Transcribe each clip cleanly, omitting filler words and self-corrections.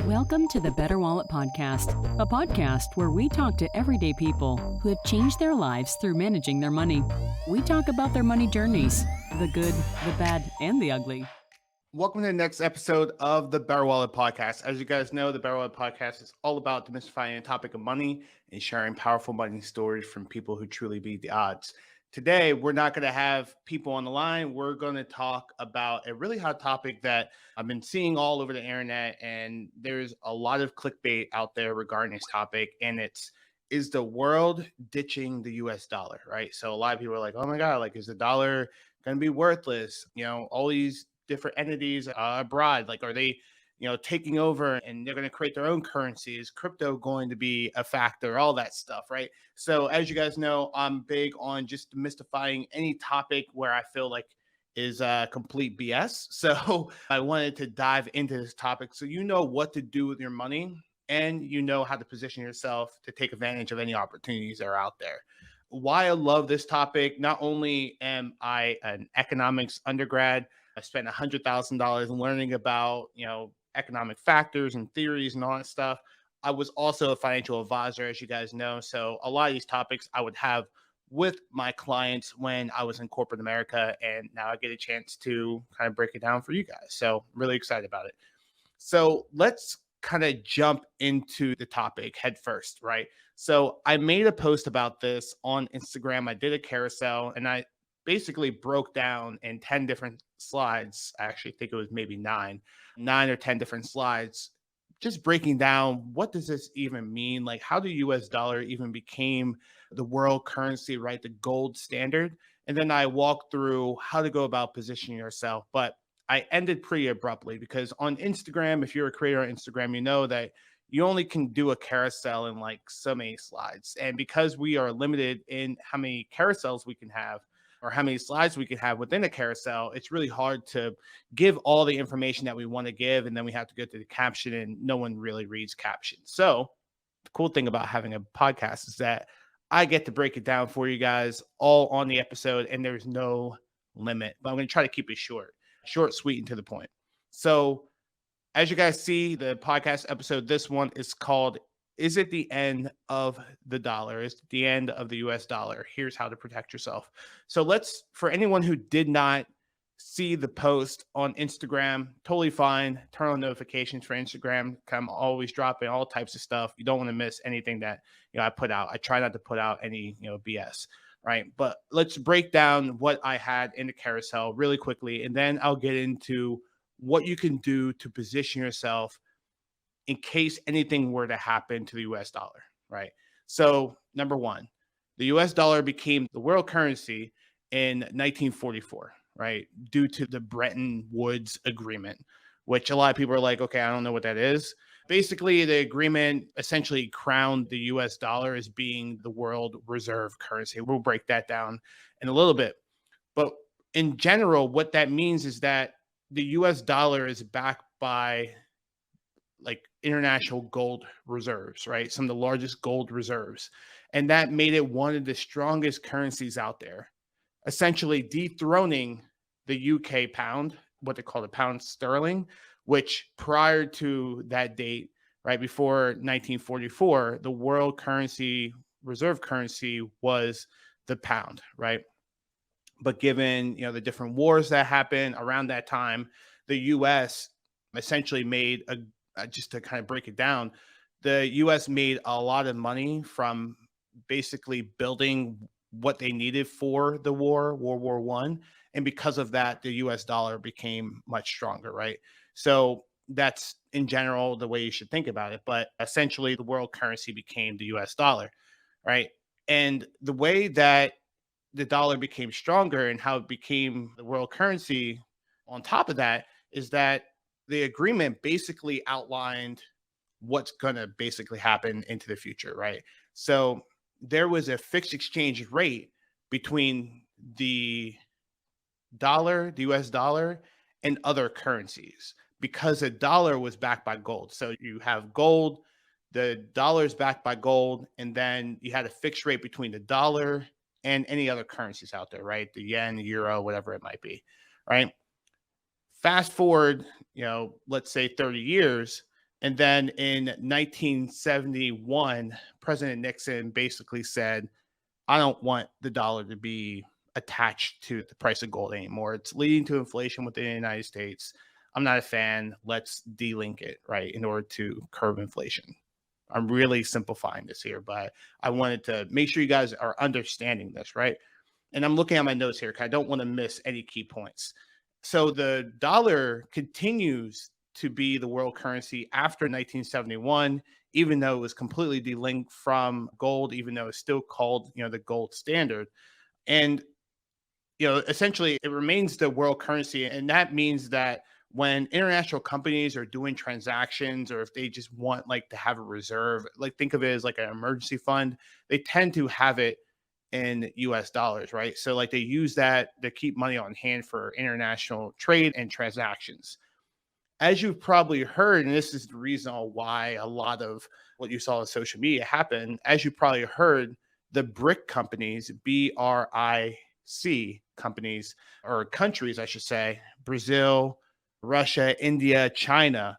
Welcome to the Betterwallet Podcast, a podcast where we talk to everyday people who have changed their lives through managing their money. We talk about their money journeys, the good, the bad, and the ugly. Welcome to the next episode of the Betterwallet Podcast. As you guys know, the Betterwallet Podcast is all about demystifying the topic of money and sharing powerful money stories from people who truly beat the odds. Today, we're not going to have people on the line. We're going to talk about a really hot topic that I've been seeing all over the internet, and there's a lot of clickbait out there regarding this topic, and is the world ditching the US dollar, right? So a lot of people are like, oh my God, like, is the dollar going to be worthless? All these different entities abroad, like, are they taking over and they're going to create their own currency? Is crypto going to be a factor? All that stuff, right? So as you guys know, I'm big on just demystifying any topic where I feel like is complete BS. So I wanted to dive into this topic so you know what to do with your money and you know how to position yourself to take advantage of any opportunities that are out there. Why I love this topic: not only am I an economics undergrad, I spent $100,000 learning about, economic factors and theories and all that stuff. I was also a financial advisor, as you guys know. So a lot of these topics I would have with my clients when I was in corporate America. And now I get a chance to kind of break it down for you guys. So really excited about it. So let's kind of jump into the topic head first, right? So I made a post about this on Instagram. I did a carousel and I basically broke down in 10 different slides. I actually think it was maybe nine or 10 different slides, just breaking down what does this even mean? Like, how the US dollar even became the world currency, right? The gold standard. And then I walked through how to go about positioning yourself. But I ended pretty abruptly because on Instagram, if you're a creator on Instagram, you know that you only can do a carousel in like so many slides. And because we are limited in how many carousels we can have or how many slides we can have within a carousel, it's really hard to give all the information that we want to give. And then we have to go to the caption and no one really reads captions. So the cool thing about having a podcast is that I get to break it down for you guys all on the episode and there's no limit. But I'm going to try to keep it short, sweet, and to the point. So as you guys see, the podcast episode, this one is called, Is It the End of the Dollar? Is it the end of the US dollar? Here's how to protect yourself. So for anyone who did not see the post on Instagram, totally fine. Turn on notifications for Instagram. I'm always dropping all types of stuff. You don't want to miss anything that I put out. I try not to put out any BS, right? But let's break down what I had in the carousel really quickly, and then I'll get into what you can do to position yourself in case anything were to happen to the US dollar, right? So number one, the US dollar became the world currency in 1944, right? Due to the Bretton Woods Agreement, which a lot of people are like, okay, I don't know what that is. Basically, the agreement essentially crowned the US dollar as being the world reserve currency. We'll break that down in a little bit. But in general, what that means is that the US dollar is backed by like international gold reserves, right? Some of the largest gold reserves. And that made it one of the strongest currencies out there, essentially dethroning the UK pound, what they call the pound sterling, which prior to that date, right before 1944, the world currency, reserve currency was the pound, right? But given the different wars that happened around that time, the U.S. essentially made just to kind of break it down, the U.S. made a lot of money from basically building what they needed for the war, World War I, and because of that, the U.S. dollar became much stronger, right? So that's in general the way you should think about it. But essentially, the world currency became the U.S. dollar, right? And the way that the dollar became stronger and how it became the world currency on top of that is that the agreement basically outlined what's going to basically happen into the future, right? So there was a fixed exchange rate between the dollar, the US dollar, and other currencies because the dollar was backed by gold. So you have gold, the dollar is backed by gold, and then you had a fixed rate between the dollar and any other currencies out there, right? The yen, the euro, whatever it might be, right? Fast forward, let's say 30 years, And then in 1971, President Nixon basically said, I don't want the dollar to be attached to the price of gold anymore. It's leading to inflation within the United States. I'm not a fan. Let's delink it, right, in order to curb inflation. I'm really simplifying this here, but I wanted to make sure you guys are understanding this, right? And I'm looking at my notes here because I don't want to miss any key points. So the dollar continues to be the world currency after 1971, even though it was completely delinked from gold, even though it's still called, the gold standard. And, essentially it remains the world currency. And that means that when international companies are doing transactions, or if they just want like to have a reserve, like think of it as like an emergency fund, they tend to have it in US dollars, right? So like they use that to keep money on hand for international trade and transactions. As you've probably heard, and this is the reason why a lot of what you saw on social media happened, as you probably heard, the BRIC companies, BRIC companies, or countries, I should say, Brazil, Russia, India, China,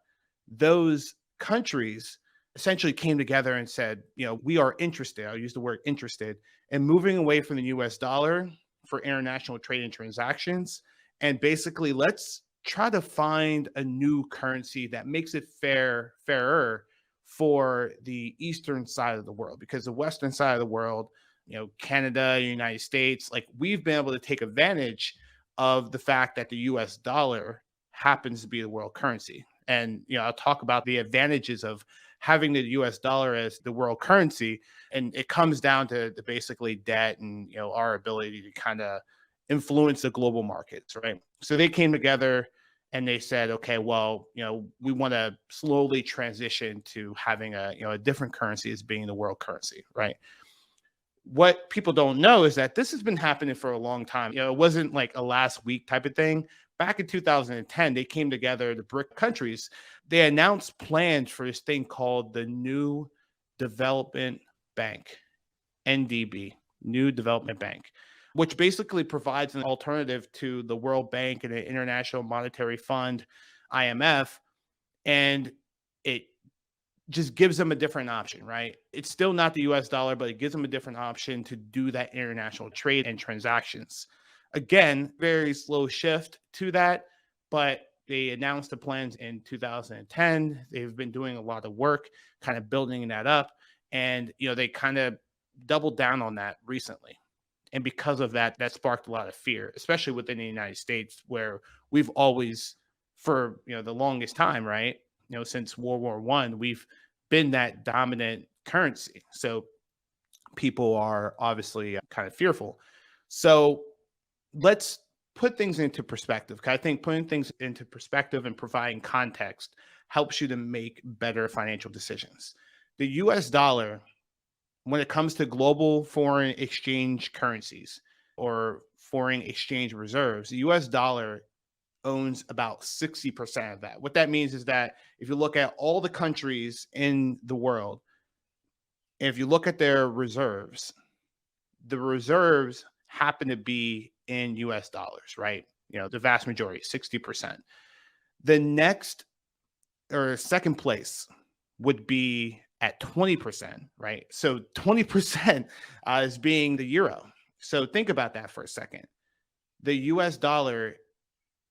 those countries essentially came together and said, we are interested, I'll use the word interested, in moving away from the US dollar for international trade and transactions. And basically, let's try to find a new currency that makes it fairer for the eastern side of the world, because the western side of the world, Canada, United States, like we've been able to take advantage of the fact that the US dollar happens to be the world currency. And I'll talk about the advantages of having the US dollar as the world currency. And it comes down to basically debt and our ability to kind of influence the global markets, right? So they came together and they said, okay, well, we want to slowly transition to having a different currency as being the world currency, right? What people don't know is that this has been happening for a long time. It wasn't like a last week type of thing. Back in 2010, they came together, the BRIC countries. They announced plans for this thing called the New Development Bank, NDB, New Development Bank, which basically provides an alternative to the World Bank and the International Monetary Fund, IMF, and it just gives them a different option, right? It's still not the US dollar, but it gives them a different option to do that international trade and transactions. Again, very slow shift to that, but they announced the plans in 2010. They've been doing a lot of work, kind of building that up. And, they kind of doubled down on that recently. And because of that, that sparked a lot of fear, especially within the United States, where we've always, for, the longest time, right? Since World War I, we've been that dominant currency. So people are obviously kind of fearful. So let's put things into perspective. I think putting things into perspective and providing context helps you to make better financial decisions. The US dollar, when it comes to global foreign exchange currencies or foreign exchange reserves, the US dollar owns about 60% of that. What that means is that if you look at all the countries in the world, and if you look at their reserves, the reserves happen to be in US dollars, right? The vast majority, 60%. The next or second place would be at 20%, right? So 20% is being the euro. So think about that for a second. The US dollar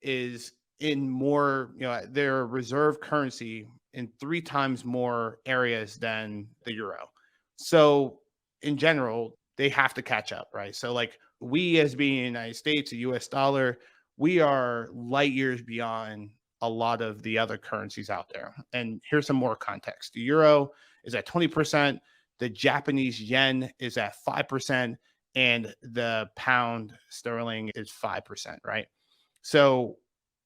is in more, their reserve currency in 3 times more areas than the euro. So in general, they have to catch up, right? So like we as being in the United States, the US dollar, we are light years beyond a lot of the other currencies out there. And here's some more context. The euro is at 20%, the Japanese yen is at 5%, and the pound sterling is 5%, right? So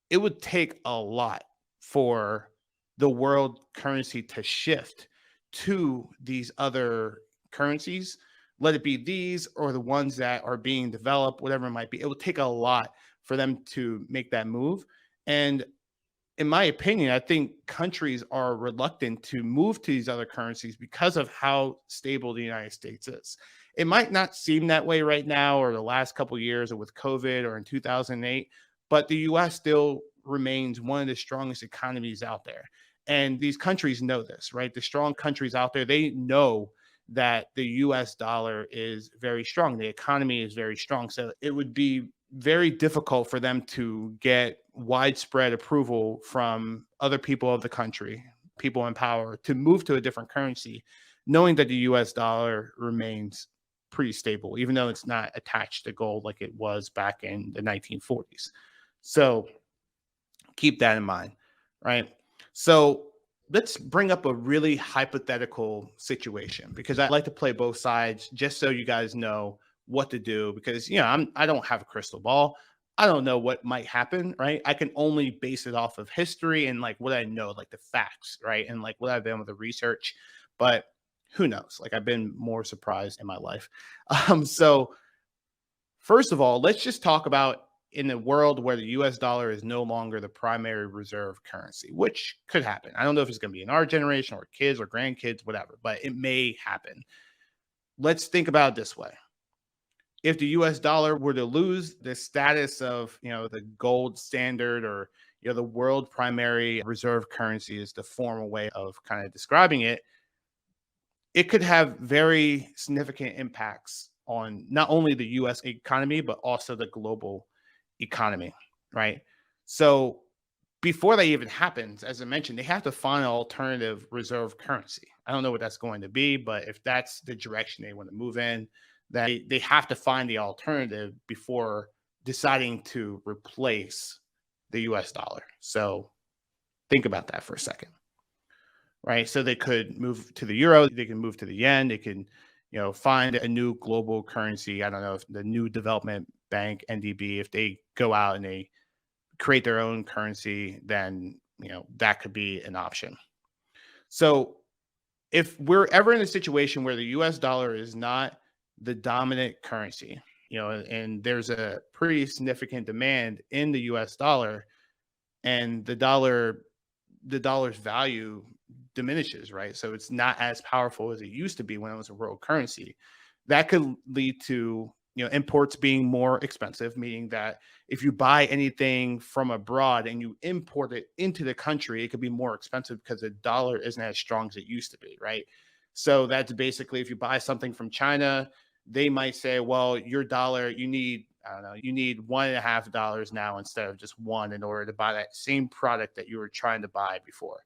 it would take a lot for the world currency to shift to these other currencies, let it be these or the ones that are being developed, whatever it might be. It would take a lot for them to make that move. And in my opinion, I think countries are reluctant to move to these other currencies because of how stable the United States is. It might not seem that way right now or the last couple of years or with COVID or in 2008, but the US still remains one of the strongest economies out there. And these countries know this, right? The strong countries out there, they know that the US dollar is very strong. The economy is very strong. So it would be very difficult for them to get widespread approval from other people of the country, people in power, to move to a different currency, knowing that the US dollar remains pretty stable, even though it's not attached to gold like it was back in the 1940s. So keep that in mind, right? So let's bring up a really hypothetical situation because I like to play both sides just so you guys know what to do because I don't have a crystal ball. I don't know what might happen, right? I can only base it off of history and like what I know, like the facts, right? And like what I've been able to research. But who knows? Like I've been more surprised in my life. So first of all, let's just talk about in a world where the US dollar is no longer the primary reserve currency, which could happen. I don't know if it's going to be in our generation or kids or grandkids, whatever, but it may happen. Let's think about it this way. If the US dollar were to lose the status of, the gold standard or, the world primary reserve currency is the formal way of kind of describing it, it could have very significant impacts on not only the US economy, but also the global economy, right? So before that even happens, as I mentioned, they have to find an alternative reserve currency. I don't know what that's going to be, but if that's the direction they want to move in, that they have to find the alternative before deciding to replace the US dollar. So think about that for a second, right? So they could move to the euro, they can move to the yen, they can, find a new global currency. I don't know if the new development bank, NDB, if they go out and they create their own currency, then, that could be an option. So if we're ever in a situation where the US dollar is not the dominant currency, and there's a pretty significant demand in the US dollar and the dollar's value diminishes, right? So it's not as powerful as it used to be when it was a world currency. That could lead to, imports being more expensive, meaning that if you buy anything from abroad and you import it into the country, it could be more expensive because the dollar isn't as strong as it used to be, right? So that's basically if you buy something from China, they might say, well, your dollar, you need, I don't know, you need $1.50 now instead of just one in order to buy that same product that you were trying to buy before.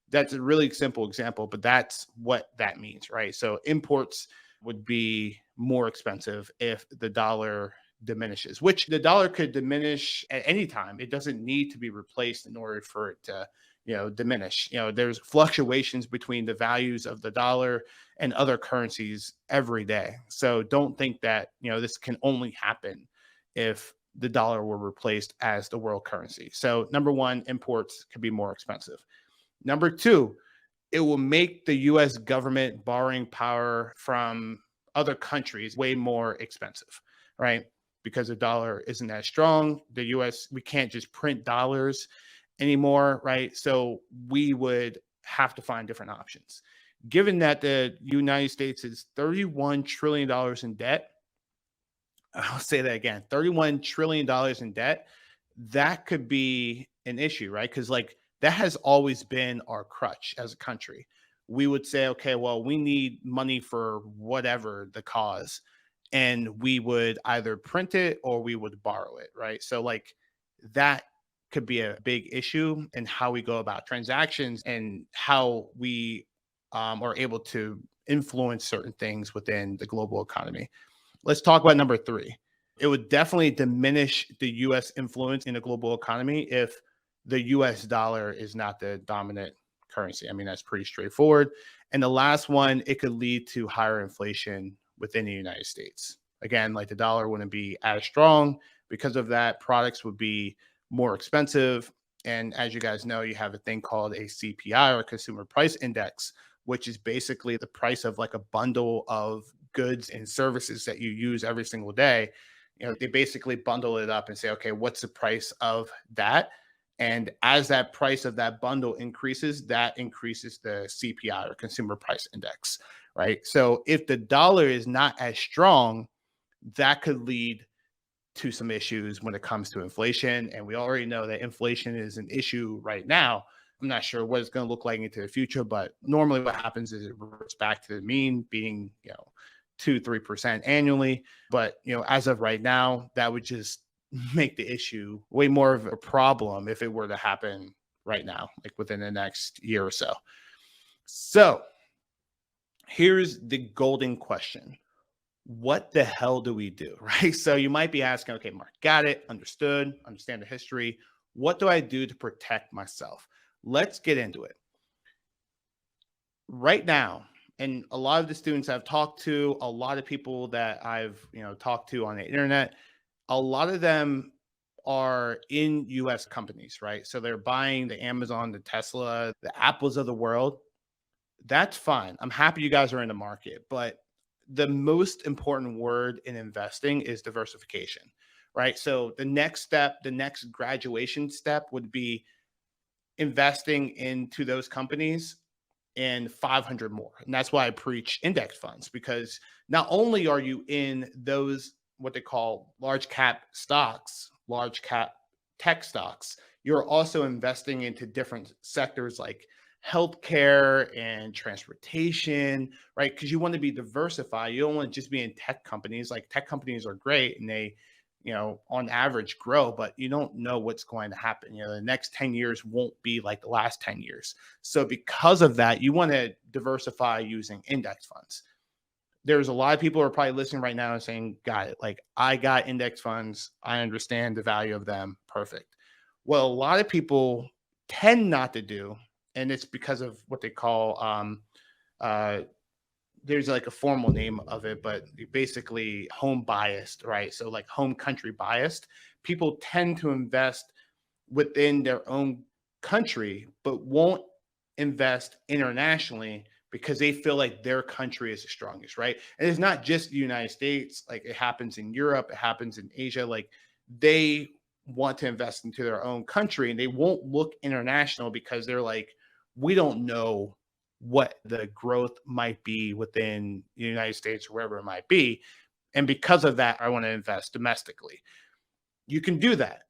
That's a really simple example, but that's what that means, right? So imports would be more expensive if the dollar diminishes, which the dollar could diminish at any time. It doesn't need to be replaced in order for it to, diminish. There's fluctuations between the values of the dollar and other currencies every day. So don't think that, this can only happen if the dollar were replaced as the world currency. So number one, imports could be more expensive. Number two, it will make the US government borrowing power from other countries way more expensive, right? Because the dollar isn't as strong. The US, we can't just print dollars anymore, right? So we would have to find different options. Given that the United States is $31 trillion in debt, I'll say that again, $31 trillion in debt, that could be an issue, right? Because that has always been our crutch as a country. We would say, okay, well, we need money for whatever the cause, and we would either print it or we would borrow it, right? So that could be a big issue in how we go about transactions and how we are able to influence certain things within the global economy. Let's talk about number three. It would definitely diminish the US influence in the global economy if the US dollar is not the dominant currency. I mean, that's pretty straightforward. And the last one, it could lead to higher inflation within the United States. Again, the dollar wouldn't be as strong. Because of that, products would be more expensive. And as you guys know, you have a thing called a CPI or Consumer Price Index, which is basically the price of a bundle of goods and services that you use every single day. They basically bundle it up and say, okay, what's the price of that? And as that price of that bundle increases, that increases the CPI or Consumer Price Index, right? So if the dollar is not as strong, that could lead to some issues when it comes to inflation. And we already know that inflation is an issue right now I'm not sure what it's going to look like into the future, but normally what happens is it reverts back to the mean being, 2-3% annually. But, as of right now, that would just make the issue way more of a problem if it were to happen right now, like within the next year or so. So here's the golden question. What the hell do we do, right? So you might be asking, okay, Mark, got it, understood, understand the history. What do I do to protect myself? Let's get into it. Right now, and a lot of the students I've talked to, a lot of people that I've, talked to on the internet, a lot of them are in US companies, right? So they're buying the Amazon, the Tesla, the Apples of the world. That's fine. I'm happy you guys are in the market, but the most important word in investing is diversification, right? So the next step, the next graduation step would be investing into those companies and 500 more. And that's why I preach index funds, because not only are you in those, what they call large cap stocks, large cap tech stocks, you're also investing into different sectors like healthcare and transportation, right? Because you want to be diversified. You don't want to just be in tech companies. Like tech companies are great and they, on average grow, but you don't know what's going to happen. The next 10 years won't be like the last 10 years. So because of that, you want to diversify using index funds. There's a lot of people who are probably listening right now and saying, got it. Like I got index funds. I understand the value of them. Perfect. Well, a lot of people tend not to do, and it's because of what they call there's like a formal name of it, but basically home biased, right? So like home country biased. People tend to invest within their own country, but won't invest internationally because they feel like their country is the strongest, right? And it's not just the United States. Like it happens in Europe, it happens in Asia. Like they want to invest into their own country and they won't look international because they're like, we don't know what the growth might be within the United States or wherever it might be. And because of that, I want to invest domestically. You can do that,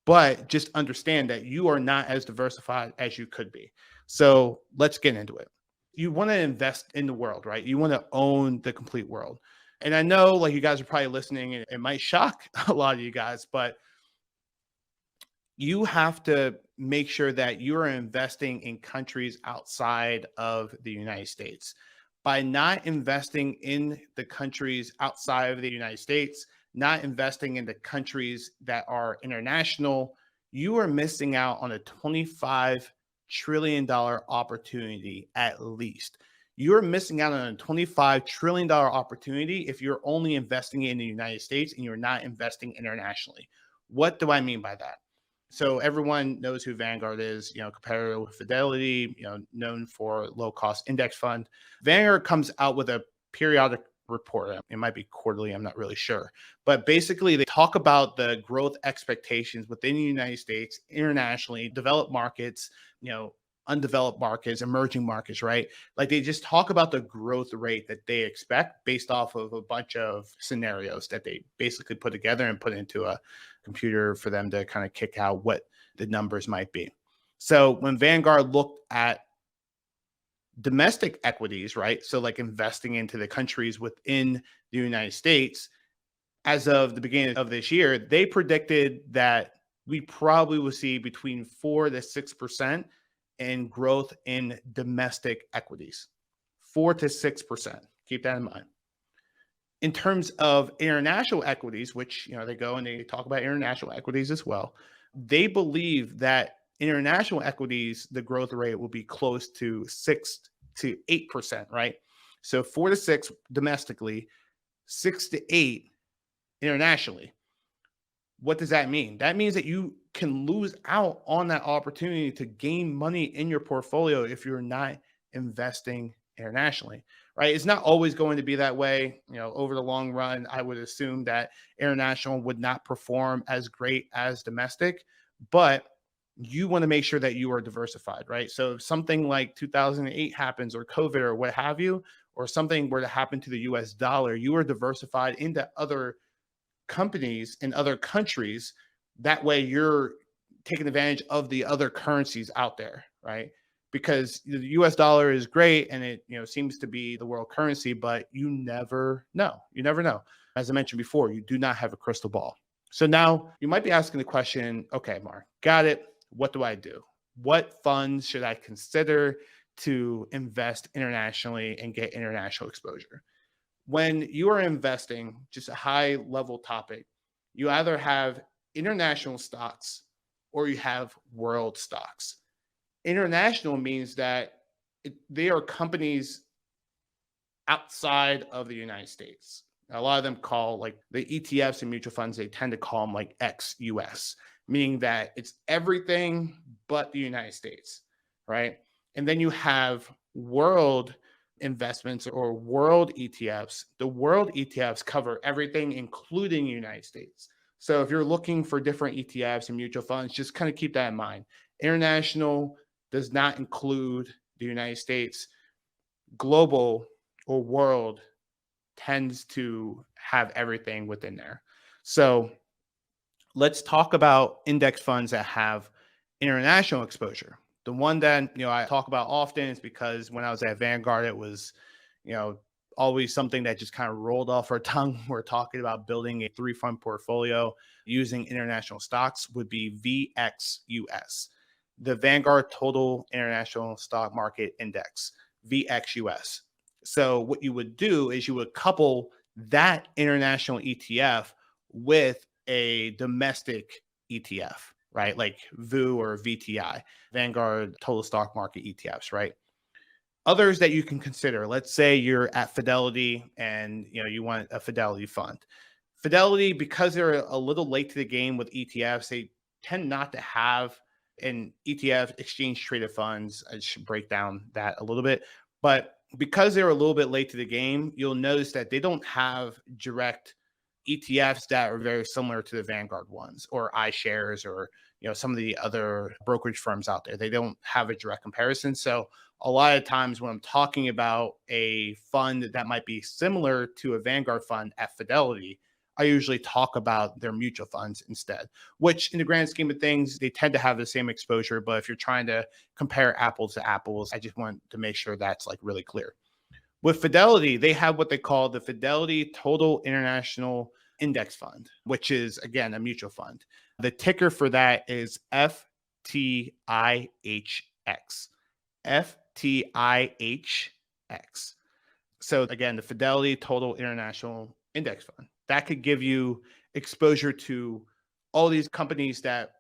but just understand that you are not as diversified as you could be. So let's get into it. You want to invest in the world, right? You want to own the complete world. And I know like you guys are probably listening and it might shock a lot of you guys, but you have to make sure that you are investing in countries outside of the United States. By not investing in the countries outside of the United States, not investing in the countries that are international, you are missing out on a $25 trillion opportunity at least. You're missing out on a $25 trillion opportunity if you're only investing in the United States and you're not investing internationally. What do I mean by that? So everyone knows who Vanguard is, competitor with Fidelity, known for low cost index fund. Vanguard comes out with a periodic report. It might be quarterly, I'm not really sure. But basically they talk about the growth expectations within the United States, internationally, developed markets, undeveloped markets, emerging markets, right? Like they just talk about the growth rate that they expect based off of a bunch of scenarios that they basically put together and put into a computer for them to kind of kick out what the numbers might be. So when Vanguard looked at domestic equities, right? So like investing into the countries within the United States, as of the beginning of this year, they predicted that we probably will see between 4 to 6% in growth in domestic equities. 4 to 6%. Keep that in mind. In terms of international equities, which they go and they talk about international equities as well, they believe that international equities, the growth rate will be close to 6 to 8%, right? So 4 to 6 domestically, 6 to 8 internationally. What does that mean? That means that you can lose out on that opportunity to gain money in your portfolio if you're not investing internationally, right? It's not always going to be that way. Over the long run, I would assume that international would not perform as great as domestic, but you want to make sure that you are diversified, right? So if something like 2008 happens or COVID or what have you, or something were to happen to the US dollar, you are diversified into other companies in other countries. That way you're taking advantage of the other currencies out there, right? Because the US dollar is great and it, seems to be the world currency, but you never know. You never know. As I mentioned before, you do not have a crystal ball. So now you might be asking the question, okay, Mark, got it. What do I do? What funds should I consider to invest internationally and get international exposure? When you are investing, just a high level topic, you either have international stocks or you have world stocks. International means that they are companies outside of the United States. A lot of them call like the ETFs and mutual funds, they tend to call them like ex-US, meaning that it's everything but the United States, right? And then you have world investments or world ETFs. The world ETFs cover everything, including the United States. So if you're looking for different ETFs and mutual funds, just kind of keep that in mind. International does not include the United States. Global or world tends to have everything within there. So let's talk about index funds that have international exposure. The one that I talk about often is because when I was at Vanguard, it was always something that just kind of rolled off our tongue. We're talking about building a 3-fund portfolio using international stocks would be VXUS, the Vanguard Total International Stock Market Index, VXUS. So what you would do is you would couple that international ETF with a domestic ETF, right? Like VU or VTI, Vanguard Total Stock Market ETFs, right? Others that you can consider, let's say you're at Fidelity and you want a Fidelity fund. Fidelity, because they're a little late to the game with ETFs, they tend not to have an ETF, exchange traded funds. I should break down that a little bit. But because they're a little bit late to the game, you'll notice that they don't have direct ETFs that are very similar to the Vanguard ones or iShares or some of the other brokerage firms out there. They don't have a direct comparison. So a lot of times when I'm talking about a fund that might be similar to a Vanguard fund at Fidelity, I usually talk about their mutual funds instead, which in the grand scheme of things, they tend to have the same exposure. But if you're trying to compare apples to apples, I just want to make sure that's like really clear. With Fidelity, they have what they call the Fidelity Total International Index Fund, which is, again, a mutual fund. The ticker for that is FTIHX. FTIHX. So again, the Fidelity Total International Index Fund. That could give you exposure to all these companies that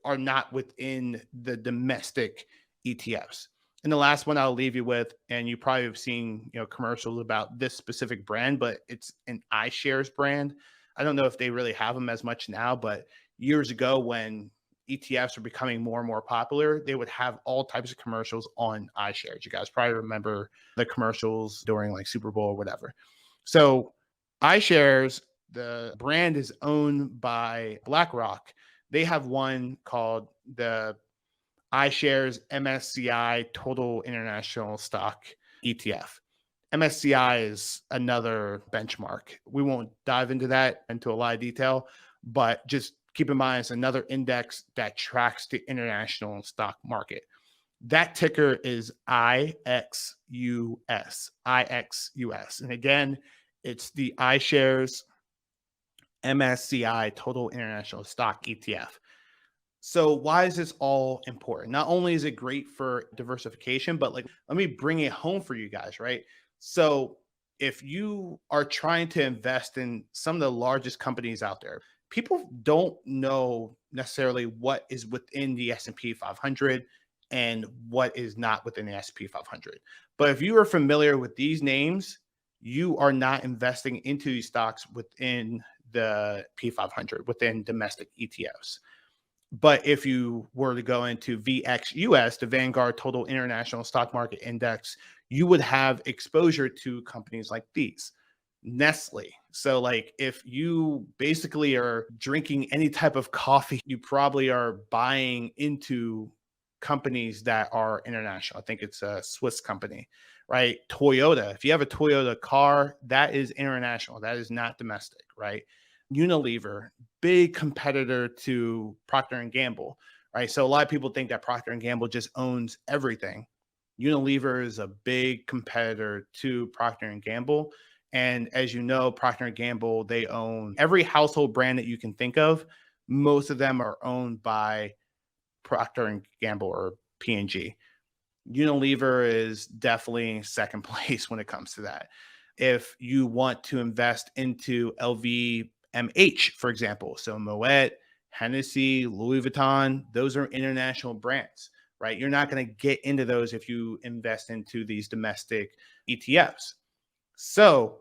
are not within the domestic ETFs. And the last one I'll leave you with, and you probably have seen commercials about this specific brand, but it's an iShares brand. I don't know if they really have them as much now, but years ago when ETFs were becoming more and more popular, they would have all types of commercials on iShares. You guys probably remember the commercials during like Super Bowl or whatever. So iShares, the brand is owned by BlackRock. They have one called the iShares MSCI Total International Stock ETF. MSCI is another benchmark. We won't dive into that into a lot of detail, but just keep in mind it's another index that tracks the international stock market. That ticker is IXUS. IXUS. And again, it's the iShares MSCI Total International Stock ETF. So why is this all important? Not only is it great for diversification, but let me bring it home for you guys, right? So if you are trying to invest in some of the largest companies out there, people don't know necessarily what is within the S&P 500 and what is not within the S&P 500. But if you are familiar with these names, you are not investing into these stocks within the P500, within domestic ETFs. But if you were to go into VXUS, the Vanguard Total International Stock Market Index, you would have exposure to companies like these. Nestle. So like if you basically are drinking any type of coffee, you probably are buying into companies that are international. I think it's a Swiss company, right? Toyota. If you have a Toyota car, that is international. That is not domestic, right? Unilever, big competitor to Procter & Gamble, right? So a lot of people think that Procter & Gamble just owns everything. Unilever is a big competitor to Procter & Gamble. And as you know, Procter & Gamble, they own every household brand that you can think of. Most of them are owned by Procter & Gamble or P&G. Unilever is definitely second place when it comes to that. If you want to invest into LVMH, for example, so Moet, Hennessy, Louis Vuitton, those are international brands, right? You're not going to get into those if you invest into these domestic ETFs. So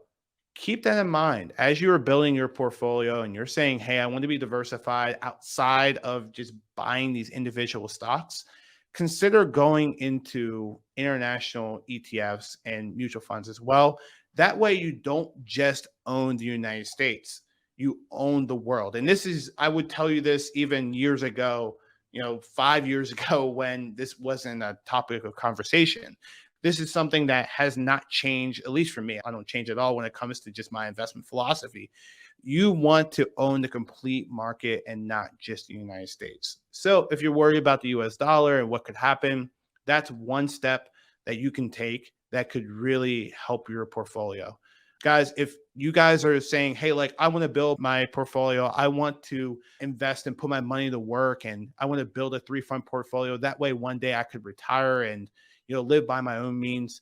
keep that in mind as you are building your portfolio and you're saying, hey, I want to be diversified outside of just buying these individual stocks. Consider going into international ETFs and mutual funds as well. That way you don't just own the United States, you own the world. And this is, I would tell you this even years ago, 5 years ago when this wasn't a topic of conversation. This is something that has not changed, at least for me. I don't change at all when it comes to just my investment philosophy. You want to own the complete market and not just the United States. So if you're worried about the US dollar and what could happen, that's one step that you can take that could really help your portfolio. Guys, if you guys are saying, hey, like I want to build my portfolio, I want to invest and put my money to work, and I want to build a 3-fund portfolio. That way one day I could retire and live by my own means.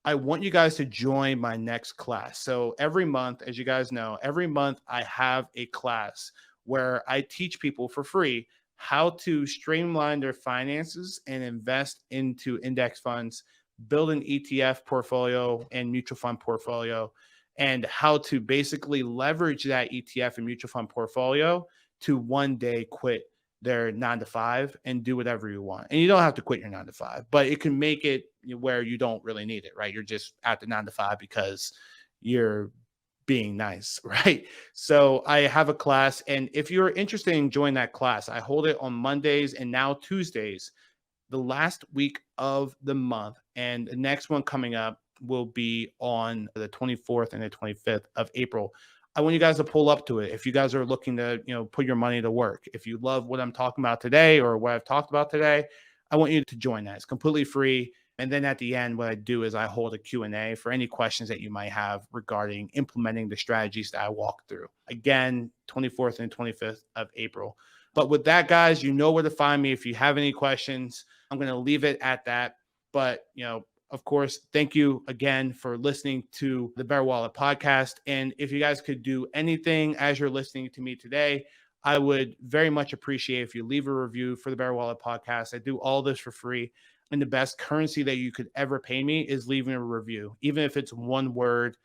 I want you guys to join my next class. So every month, as you guys know, every month I have a class where I teach people for free how to streamline their finances and invest into index funds, build an ETF portfolio and mutual fund portfolio, and how to basically leverage that ETF and mutual fund portfolio to one day quit their 9-to-5 and do whatever you want. And you don't have to quit your 9-to-5, but it can make it where you don't really need it, right? You're just at the 9-to-5 because you're being nice, right? So I have a class, and if you're interested in joining that class, I hold it on Mondays and now Tuesdays, the last week of the month. And the next one coming up will be on the 24th and the 25th of April. I want you guys to pull up to it. If you guys are looking to, put your money to work, if you love what I'm talking about today or what I've talked about today, I want you to join that. It's completely free. And then at the end, what I do is I hold a Q&A for any questions that you might have regarding implementing the strategies that I walk through. Again, 24th and 25th of April. But with that, guys, you know where to find me. If you have any questions, I'm going to leave it at that. But, of course, thank you again for listening to the Betterwallet Podcast. And if you guys could do anything as you're listening to me today, I would very much appreciate if you leave a review for the Betterwallet Podcast. I do all this for free. And the best currency that you could ever pay me is leaving a review. Even if it's one word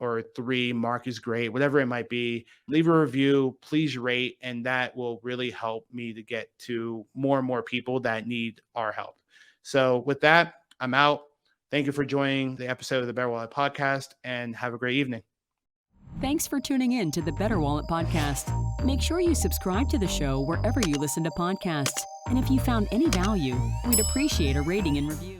or 3, Marc is great, whatever it might be, leave a review, please rate. And that will really help me to get to more and more people that need our help. So with that, I'm out. Thank you for joining the episode of the Betterwallet Podcast, and have a great evening. Thanks for tuning in to the Betterwallet Podcast. Make sure you subscribe to the show wherever you listen to podcasts. And if you found any value, we'd appreciate a rating and review.